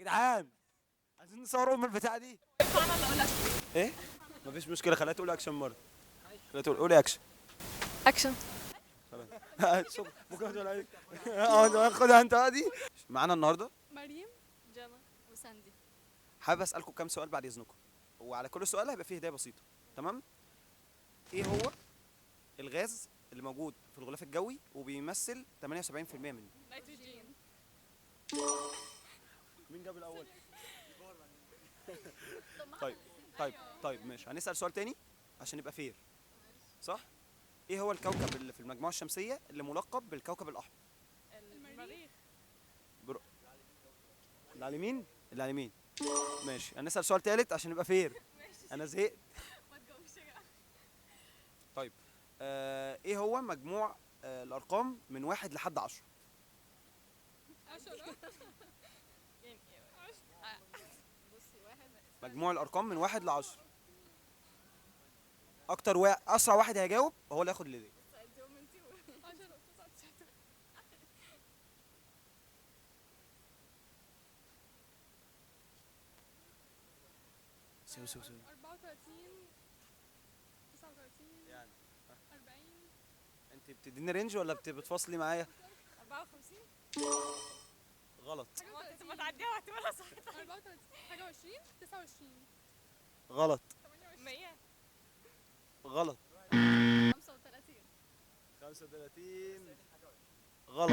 جدعان عايزين نصور ام البتاعه دي. انا اللي اقول لك. ايه؟ مفيش مشكله، خليها تقول اكشن مره. خليها تقول، قولي اكشن. اكشن. خلاص شكرا. ممكن تقول عليك. خدها انت دي. معانا النهارده مريم. جانا. وساندي. حابب اسالكم كام سؤال بعد اذنكم، وعلى كل سؤال هيبقى فيه هدايا بسيطه. تمام؟ ايه هو الغاز اللي موجود في الغلاف الجوي وبيمثل 78% منه؟ نيتروجين. مين جاب الاول؟ طيب طيب ماشي، هنسال سؤال تاني عشان يبقى فير. صح؟ ايه هو الكوكب اللي في المجموعه الشمسيه اللي ملقب بالكوكب الاحمر؟ المريخ. برو... اللي على اليمين؟ اللي على اليمين. ماشي، هنسال سؤال تالت عشان يبقى فير. انا زهقت. ما تجاوبش يا جماعة. طيب ايه هو مجموع الارقام من 1 لحد 10؟ 10. يعني بصي واحد. مجموع الارقام من 1 ل 10. اسرع واحد هيجاوب هو اللي هياخد الهديه. سألتهم انتي 10 و9. سوي 34. 39. يعني 40. انت بتديني رينج ولا بتفاصلي معايا؟ 54. غلط. ما تعديها واحتمالها صح. 34. حاجة 20. 29. غلط. 100. غلط. 35. 35. غلط.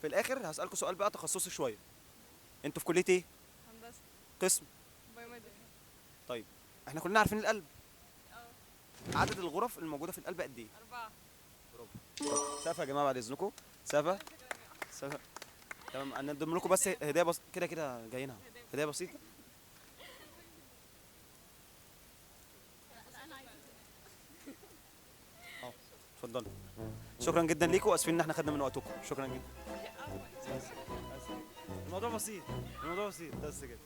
في الاخر هسألكوا سؤال بقى تخصصي شويه. انتوا في كليه ايه؟ هندسة. قسم. بايوميديكال. طيب احنا كلنا عارفين القلب. اه. عدد الغرف الموجوده في القلب قد ايه؟ 4. سقفه يا جماعه بعد اذنكم. سقفه. سقفه. تمام، انا ندم لكم بس هديه كده كده جايينها. هديه بسيطه. انا عايزة. اه اتفضلوا. شكرا جدا ليكم، واسفين ان احنا خدنا من وقتكم. شكرا جدا. الموضوع بسيط. الموضوع بسيط بس كده.